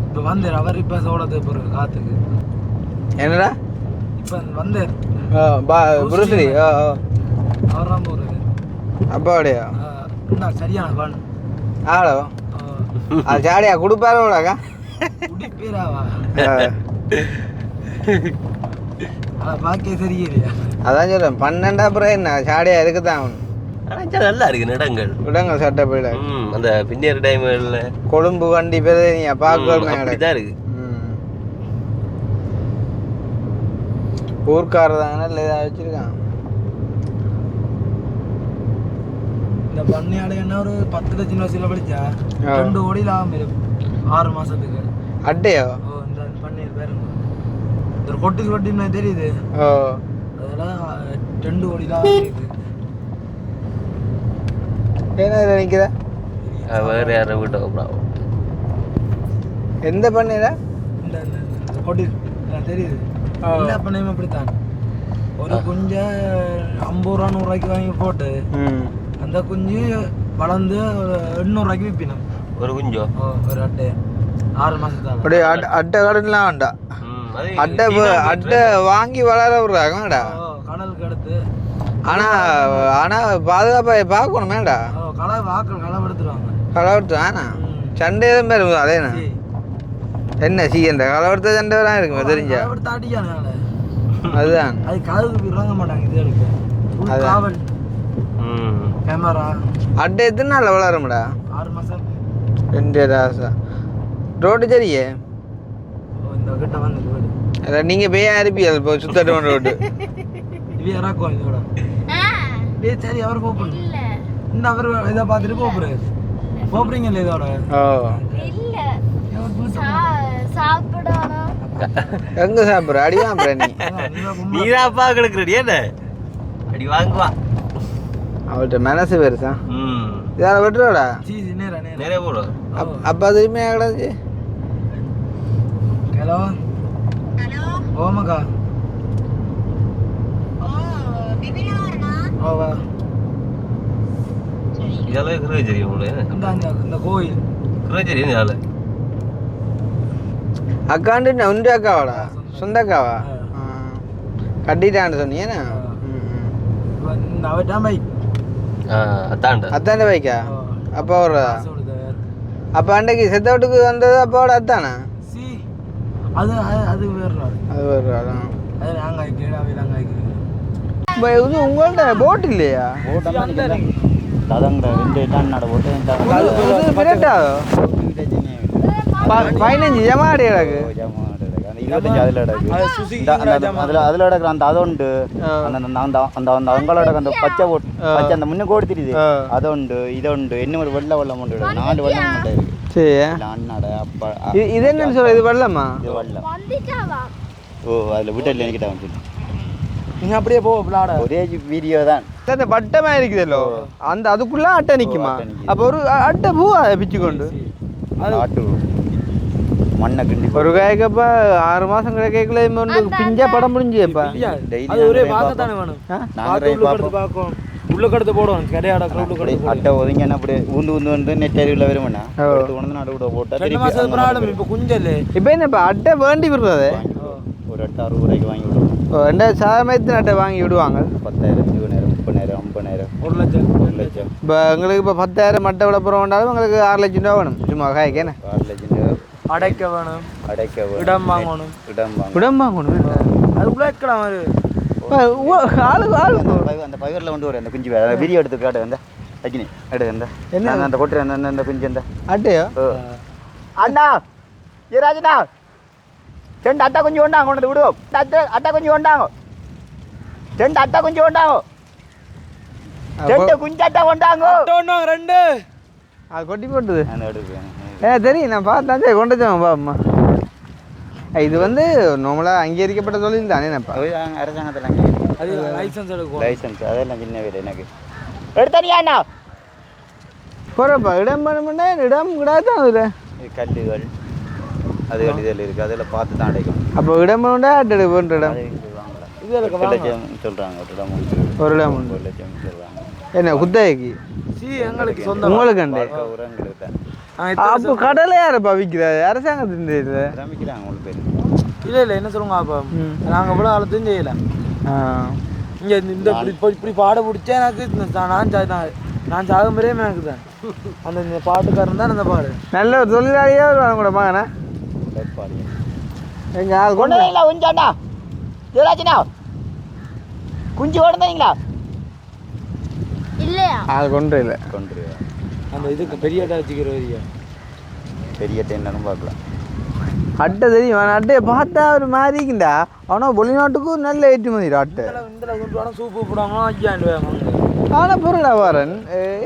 இப்போ வந்தார் அவர். இப்போ சோளத்துக்கு போகிற காற்றுக்கு என்னடா இப்போ வந்தார். புருஷரி அவர் தான் போகிறாரு. அப்பாவுடையா? சரியான பான் ஆளோ அது சாடியா கொடுப்பாரோடாக்கா குடிப்பேராவா? அதை பார்க்க சரியில்லையா? அதான் சொல்றேன் 12 அப்புறம் என்ன சாடியா இருக்குதான் ஆகணும். ஆனால் நல்லா இருக்கு இடங்கள். இடங்கள் சட்டை போயிட அந்த பின்னேறு டைம்ல கொழும்பு வண்டி பேர் நீ பார்க்க தான் இருக்கு. ஊர்க்காரதாங்க இல்லை ஏதாவது வச்சிருக்கான். இந்த பண்ணையாடு என்ன ஒரு 10 லட்சம் ரூபா படிச்சா 2 கோடி லாபம் இருக்கும் 6 மாசத்துக்கு. அட்டையோ? ஓ இந்த பண்ணையார் பேருங்க ஒரு கொட்டுக்கு கொட்டினா தெரியுது. ஓ அதெல்லாம் 2 கோடி லாபம் இருக்கு. என்ன இதில் நிற்கிற? வேறு யாரை வீட்டை எந்த பண்ணையில இந்த கொடி தெரியுது எல்லா பண்ணையும் அப்படித்தான் ஒரு குஞ்சை 50 ரூபா 100 ரூபாய்க்கு வாங்கி போட்டு அந்த குஞ்சு வளர்ந்து 800 ரூபாய்க்கு விற்பினோம் ஒரு குஞ்சோ ஒரு அட்டை 6 மாசத்தால அப்படியே அட்டை கடன்லாம் வேண்டாம் அட்டை வாங்கி வளர விடுறாங்கடா கடலுக்கு அடுத்து ஆனா பாதுகாப்பா பார்க்கணுமேடா களை எடுத்துருவாங்க களவெடுத்து வேணா சண்டை தான் பேர் அதேண்ணா என்ன இந்த களவெடுத்த சண்டை தான் இருக்குமே தெரிஞ்சா அடிக்கானு அதுதான் அது காதுக்கு இறங்க மாட்டாங்க இது இருக்கு காவல் கேமரா அட்டை எத்தனை நாள் வளரும்டா 6 மாசம் 2 ராசம் ரோடு சரியே இந்த கிட்ட வந்து வீடு நீங்க போய் அனுப்பியல் இப்போ சுத்தட்டு ரோடு இது இறக்கும் இதோட சரி அவர் போகணும் இன்னும் அவர் இதை பார்த்துட்டு போறீங்க இல்லை இதோட எங்க சாப்பிட்ற அடி வாங்குற நீதான் அப்பா கிடக்குறடி என்ன அடி வாங்குவா அவள்கிட்ட மனசு பெருசா இதால விட்டுறோடா நிறைய போடும் அப்ப அதுமே கிடச்சி ஹலோ ஓமக்கா ஓவா இதெல்லாம் கிரகச்சரி உங்களுக்கு இந்த கோயில் கிரகச்சரி இதால அக்காண்டு உண்டு அக்காவாடா சொந்த அக்காவா கட்டிட்டான்னு சொன்னீங்கன்னா அத்தாண்ட பைக்கா அப்பா ஒரு அப்போ அன்றைக்கு செத்த வீட்டுக்கு வந்தது அப்பாவோட அத்தானா அது வேறு அது வேறு அது நாங்கள் இது உங்கள்ட்ட போட் இல்லையா மிரட்டாதோ 15 ஜமாடி கிடக்கு 25 அதில் கிடக்குற அந்த அதுண்டு அந்த அவங்களோட அந்த பச்சை பச்சை அந்த முன்ன கோடி தெரியுது அதுண்டு இதுண்டு இன்னும் ஒரு வெள்ளை உண்டு 4 வெள்ளம் உண்டு சரி அண்ணாட அப்பா இது என்னன்னு சொல்ற இது வெள்ளமா இது வெள்ளம் ஓ அதில் வீட்டில் என்கிட்ட வந்து நீங்கள் அப்படியே விளாட ஒரே வீடியோ தான் அந்த வட்டமா இருக்குதல்லோ அந்த அதுக்குள்ள அட்டை நிக்குமா அப்போ ஒரு அட்டை பூவா பிச்சு கொண்டு ஆட்டு மண்ணை கிண்டி ஒரு காய்க்கப்பா 6 மாசம் கிடைக்கல பிஞ்சா படம் முடிஞ்சுப்பா அது ஒரே பார்க்கத்தானே வேணும் பார்க்கும் உள்ள கடத்து போடுவோம் கிடையாட அட்டை ஒதுங்க அப்படியே ஊந்து வந்து நெட் அறிவில் வருமாண்ணா கொண்டு நடு விட போட்டா 2 மாசம் இப்போ குஞ்சல் இப்போ என்னப்பா அட்டை வேண்டி விடுறது ஒரு அட்டை 60 ரூபாய்க்கு வாங்கி விடுவோம் 2 சாதமயத்தின் அட்டை வாங்கி விடுவாங்க 10,000 20,000 30,000 50,000 1 லட்சம் இப்போ எங்களுக்கு இப்போ 10,000 மட்டை விட போகிறோம்னாலும் உங்களுக்கு 6 லட்சம் ரூபா வேணும் சும்மா காய்க்கேண்ணே 6 லட்சம் ரூபா அடைக்க வேணும் இடம் வாங்கணும் இடம் வாங்கணும் அதுக்குள்ளே இருக்கலாம் அந்த பயிரில் கொண்டு வர அந்த குஞ்சு வேறு வீடியோ எடுத்து காட்டு அந்த அக்கினி எடு அந்த அந்த கொட்டுற அந்த குஞ்சு அந்த அட்டையோ அண்ணா ஏ ராஜண்ணா 2 அட்டை குஞ்சு கொண்டாங்க கொண்டு விடுவோம் அட்டை குஞ்சு கொண்டாங்க 2 அட்டை குஞ்சு கொண்டாங்க 2 குஞ்சு அட்டை கொண்டாங்க 2 அது கொட்டி போட்டுது நான் எடுப்பேன் தெரியும் நான் பார்த்தா கொண்டுச்சோம் பாப்பம்மா இது வந்து நார்மலாக அங்கீகரிக்கப்பட்ட தொழில் தானே அரசாங்கத்தில் லைசன்ஸ் அதெல்லாம் சின்ன வீடு எனக்கு எடுத்தனியா அண்ணா போகிறப்பா இடம் பண்ண இடம் கிடாதான் அதில் கல்லுகள் அதுகள் இதில் இருக்குது அதில் பார்த்து தான் அடைக்கும் அப்போ இடம் பண்ணா அட்டை போன்ற இடம் சொல்கிறாங்க ஒரு இடம் 1 லட்சம் சொல்கிறாங்க என்ன குத்தகைக்கு எங்களுக்கு சொந்தம் உங்களுக்கு அப்போ கடலை யாரப்பா விற்கிறாரு அரசாங்கத்தின் விற்கிறாங்க உங்களுக்கு பேர் இல்லை என்ன சொல்லுங்க அப்போ நாங்கள் இவ்வளோ ஆளத்தையும் செய்யலை இங்கே இந்த இப்படி பாட பிடிச்சா எனக்கு நான் சாக மாதிரியே எனக்கு தான் அந்த பாட்டுக்காரன் தான் அந்த பாடு நல்ல ஒரு தொழிலாளியாக வருவாங்க கூட மகனா எங்கள் ஆள் கொண்டு உஞ்சாண்டா ஜெயராஜனா குஞ்சு ஓடுந்தீங்களா இல்லையா ஆள் கொண்டு இல்லை அந்த இதுக்கு பெரிய அட்டை வச்சுக்கிற பெரிய அட்டை என்னன்னு பார்க்கலாம் அட்டை தெரியும் அட்டையை பார்த்தா ஒரு மாதிரி இருக்குண்டா ஆனால் வெளிநாட்டுக்கும் நல்ல ஏற்றுமதி அட்டை சூப்பு போடுவாங்க 5000 ஆனால் பொருளா வரேன்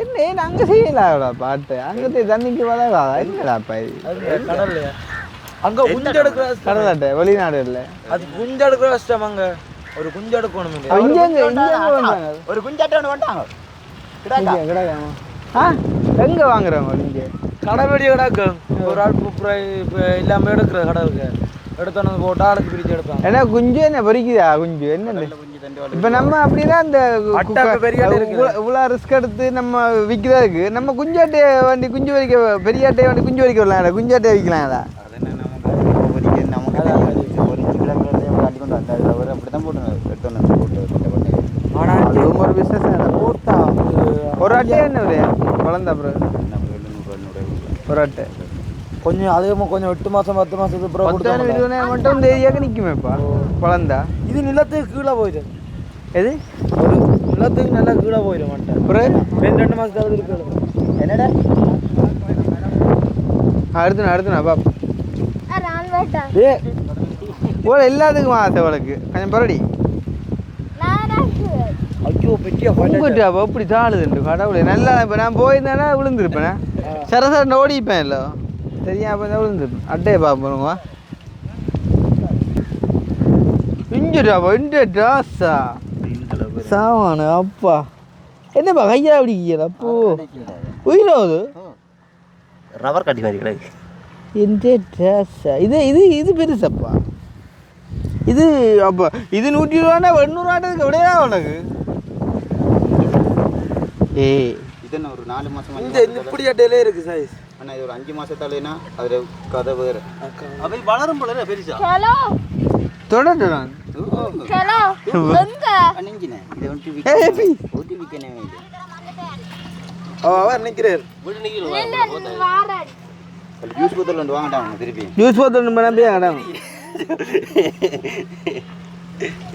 என்ன அங்கே செய்யலாப்பா அட்டை அங்கே தண்ணிக்கு வளராதா என்னடாப்பா இது கடல்லையா அங்கே குஞ்சு எடுக்கிற கடல் அட்டை வெளிநாடு இல்லை அது குஞ்சு எடுக்கிற கஷ்டம் அங்கே ஒரு குஞ்சு எடுக்கணும் ஒரு குஞ்சு அட்டை ஒன்று வந்துட்டாங்க கிடைக்காமா எங்கே வாங்குறவங்க இங்கே கடை வெடிய கிடக்கும் ஒரு ஆள் இப்போ எல்லாமே எடுக்கிற கடை இருக்கு எடுத்தோன்னு போட்டு ஆளுக்கு பிரித்து எடுப்பாங்க. ஏன்னா குஞ்சு என்ன பொறிக்குதா குஞ்சு என்ன இப்போ நம்ம அப்படின்னா இந்த இவ்வளோ ரிஸ்க் எடுத்து நம்ம விற்கிறதுக்கு நம்ம குஞ்சாட்டையை வண்டி குஞ்சு வரிக்க பெரியாட்டையை வண்டி குஞ்சு வரிக்க விடலாம் குஞ்சாட்டையை விற்கலாம்டா. ஒரு பிஸ்னஸ் ஒரு அட்டையே என்ன வளர்ந்தா அப்புறம் ஒரு அட்டை கொஞ்சம் அதிகமாக கொஞ்சம் 8 மாதம் 10 மாதத்துக்கு அப்புறம் மட்டும் இந்த ஏரியாவுக்கு நிற்குமேப்பா வளர்ந்தா. இது நிலத்துக்கு கீழே போயிடும். எது ஒரு நிலத்துக்கு நல்லா கீழே போயிடும் மாட்டேன் அப்புறம் 2 மாதத்துக்கு இருக்கு. என்னடா அடுத்துண்ணா பாப்பா போல எல்லாத்துக்கும் ஆசை அவளுக்கு கொஞ்சம் பரடி. ஐயோ பெட்டியா உங்கட்டாப்பா இப்படி தாழுதுண்டு கடவுளே நல்லா. இப்போ நான் போயிருந்தேன்னா விழுந்துருப்பேன் சரசரண்ட ஓடிப்பேன் இல்லை சரியா அப்போ தான் விழுந்துருப்பேன். அட்டையை பார்ப்போங்க இஞ்சுட்டாப்பா இன்றாசா சாவானு அப்பா என்னப்பா கையா பிடிக்கல அப்போ உயிராது ரவர் கட்டி மாதிரி கிடையாது. இது இது இது பெருசப்பா இது. அப்போ இது 100 ரூபாண்டா 800 ஆட்டதுக்கு விடையா உனக்கு. இது ஒரு 4 மாதம் இந்த இப்படி அட்டையிலே இருக்கு சைஸ். ஆனால் இது ஒரு 5 மாதத்தாலேனா அதில் கதை வேறு அவை வளரும் போல பெருசா தொடர்ந்து நான் நிற்கிறார் ஜூஸ் போத்தல் வந்து வாங்கட்டாங்க திருப்பி ஜூஸ் போத்தல் நம்பி வாங்கட்டாங்க.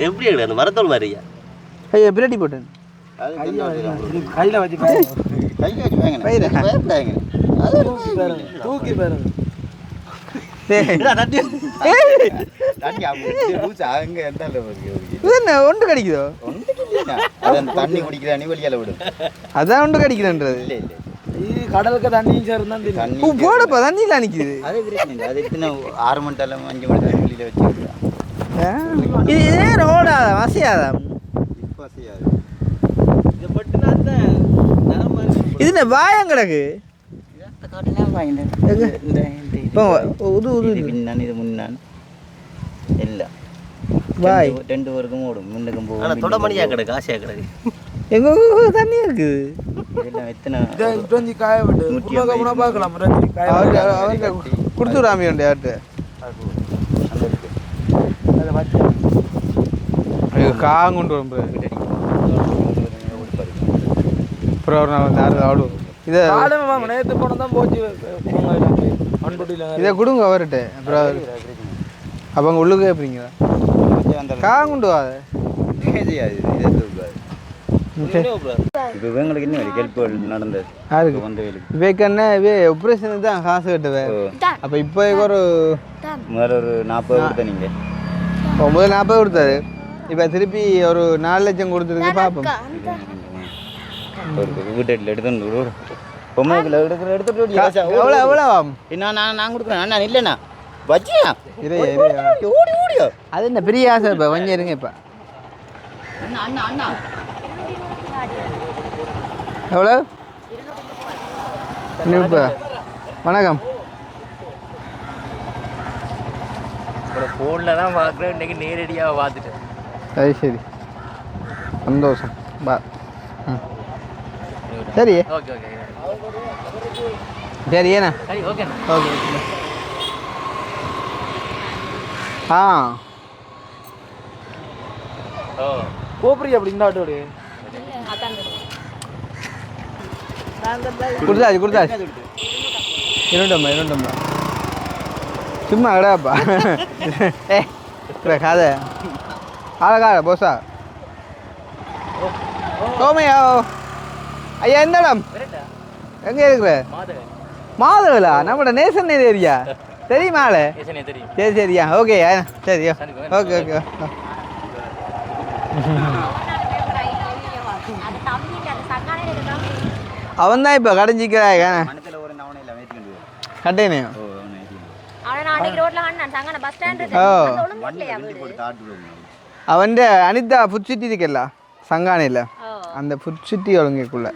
எப்படி அந்த மரத்தோல் மாதிரியா ஐயா பிராட்டி போட்டேன் கையில் வச்சு தூக்கி பாருங்க ஒன்று கடிக்குதோ தண்ணி குடிக்கிற வெளியால விடும் அதான் ஒன்று கடிக்கிறேன்றது. கடலுக்கு தண்ணியும் சேர்ந்தான் போடப்பா தண்ணியில் நிற்கிது. அது அது 6 மணி நேரம் 5 மணி நேரம் வெளியில வச்சு இது ரோடாத வசையாதா இது வாயம் கிடக்கு வாய் 2 பேருக்கும் ஓடும் முன்னுக்கும் போகும் தொடமணியா கிடக்கு ஆசையா கிடக்கு எங்க தண்ணி இருக்குது. காய விட்டு பார்க்கலாம் கொடுத்துடாமி உண்டு யார்கிட்ட காங்குண்டு வரும் அப்புறம் ஒரு நாள் யாரும் ஆடும் இதை நேற்று போன தான் போச்சு இதை கொடுங்க அவர்கிட்ட அப்புறம் அப்போ அங்கே உள்ளுக்கே எப்படிங்களா காங்குண்டு வா இப்போ இவங்களுக்கு என்ன ஹெல்ப் நடந்தது இவைக்கண்ணே ஆப்ரேஷனுக்கு தான் காசு கட்டுவேன். அப்போ இப்போ ஒரு முதல்ல ஒரு 40 கொடுத்த நீங்கள் முதல்ல 40 கொடுத்தாரு. இப்போ திருப்பி ஒரு 4 லட்சம் கொடுத்துருக்கு பார்ப்போம். வீட்டில் எடுத்து பொம்மைக்குள்ள எடுத்துட்டு எவ்வளோ எவ்வளோ என்ன நான் கொடுக்குறேன் அண்ணா இல்லைண்ணா வச்சியா இறையா ஓடி ஓடியோ அது என்ன பெரிய ஆசை இப்போ கொஞ்சம் இருங்க. இப்போ அண்ணா அண்ணா எவ்வளோ இப்போ வணக்கம் ஃபோனில் தான் பார்க்குறேன் இன்றைக்கி நேரடியாக பார்த்துட்டேன். சரி சரி சந்தோஷம் பா ம் சரி ஓகே ஓகே சரி ஏண்ணா சரி ஓகே ஓகே ஆ ஓ கோபுரி அப்படின்னா கொடுத்தாச்சு கொடுத்தாச்சு 2 சும்மா கடாப்பா காதை காதை போசா சோமையா ஐயா எந்த இடம் எங்கே இருக்கிற மாதவலா நம்மளோட நேசன் ஏரியா தெரியுமால சரி சரியா ஓகே சரி ஓகே ஓகே அவன் தான் இப்போ கடைஞ்சிக்கிறாங்க கட்டேனையும் அவன் அனிதா ஃபுட் சிட்டி இருக்கல சங்கானையில் அந்த ஃபுட் சிட்டி ஒழுங்குக்குள்ள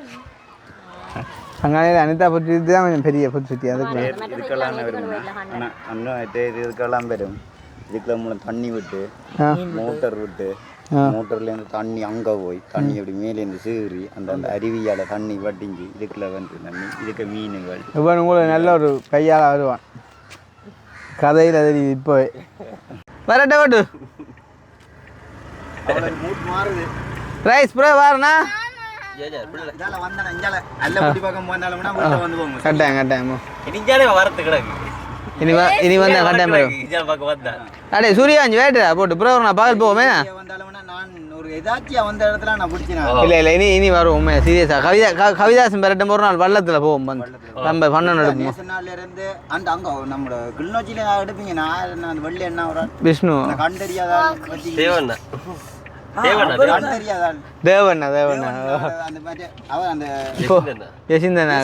அங்காலையில் அனிதா புத்தி தான் கொஞ்சம் பெரிய புத்தி சுற்றி அதுக்கு இதுக்கெல்லாம் வரும் ஆனால் இன்னும் இதுக்கெல்லாம் வரும் இதுக்குள்ள மூலம் தண்ணி விட்டு மோட்டர் விட்டு மோட்டர்லேருந்து தண்ணி அங்கே போய் தண்ணி அப்படி மேலேருந்து சீறி அந்த அந்த அருவியால் தண்ணி வட்டிஞ்சு இதுக்குள்ள வந்து தண்ணி இதுக்கு மீனுகள் இவன் உங்களுக்கு நல்ல ஒரு கையால் வருவான் கதையில் தெரியுது இப்போ வரட்ட ஓட்டு மூட் மாறுது ரைஸ் ப்ரோ வாரண்ணா இதால வந்தானே இஞ்சால நல்ல குடி பக்கம் வந்தாலும்னா வீட்டில் வந்து போங்க கட்டாயம் இனிஞ்சாலே வரத்து கிடக்கு இனி வந்தா கட்டாயம் இஞ்சால பார்க்க வந்தா அடே சூரியாஞ்சி வேட்டா போட்டு ப்ரோ நான் பகல் போவோமே வந்தாலும்னா நான் ஒரு எதாச்சியா வந்த இடத்துல நான் பிடிச்சினேன் இல்லை இனி வரும் உண்மை சீரியஸாக கவிதாசன் பெரட்டும் ஒரு நாள் வள்ளத்தில் போவோம் வந்து நம்ம பண்ணணும் எடுப்போம் நாள்ல இருந்து அந்த அங்க நம்ம கிளிநொச்சியில எடுப்பீங்க நான் அந்த வெள்ளி என்ன ஒரு விஷ்ணு கண்டறியாதான் தேவண்ணா கண்டறியாதான் தேவண்ணா அந்த மாதிரி அவன் அந்த யசிந்தனா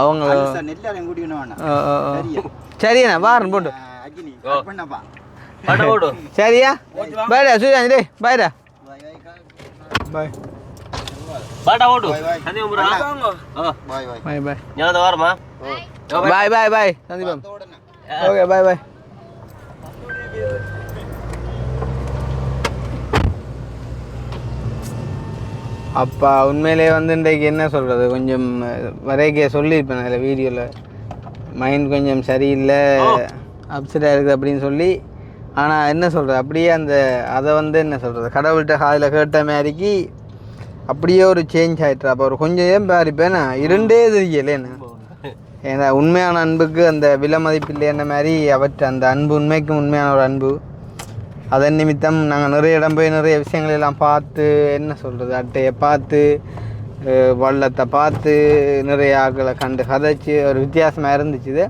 அவங்க நெல்லாரையும் கூட்டிக்கணும் சரியாண்ணா பாருங்க போட்டு அக்னி பண்ணப்பா சரியா பாய்டா சூரியாஞ்சி டே பாய்டா பாய் பாட்டா ஓடு சந்தி உம்ரா பாய் பாய் பாய் பாய் ஞானத வாரமா பாய் சந்தீபம் ஓகே பாய் அப்பா உண்மையிலே வந்து இன்றைக்கு என்ன சொல்கிறது கொஞ்சம் வரைக்கே சொல்லியிருப்பேன் அதில் வீடியோவில் மைண்ட் கொஞ்சம் சரியில்லை அப்செட்டாக இருக்குது அப்படின்னு சொல்லி ஆனால் என்ன சொல்கிறது அப்படியே அதை வந்து என்ன சொல்கிறது கடவுள்கிட்ட காதில் கேட்ட மாதிரிக்கு அப்படியே ஒரு சேஞ்ச் ஆகிட்டுறா அப்போ ஒரு கொஞ்சம் ஏன் பாரிப்பேன்னா இரண்டே தெரியலேன்னு ஏன்னா உண்மையான அன்புக்கு அந்த விலை மதிப்பு இல்லைன்ற மாதிரி அவற்றை அந்த அன்பு உண்மைக்கும் உண்மையான ஒரு அன்பு அதன் நிமித்தம் நாங்கள் நிறைய இடம் போய் நிறைய விஷயங்கள் எல்லாம் பார்த்து என்ன சொல்கிறது அட்டையை பார்த்து வள்ளத்தை பார்த்து நிறைய ஆக்களை கண்டு கதைச்சி ஒரு வித்தியாசமாக இருந்துச்சு இது.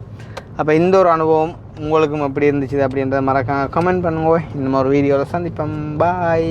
அப்போ இந்த ஒரு அனுபவம் உங்களுக்கும் எப்படி இருந்துச்சு அப்படின்றத மறக்காம கமெண்ட் பண்ணுங்க. இன்னும் ஒரு வீடியோவில் சந்திப்போம். பாய்.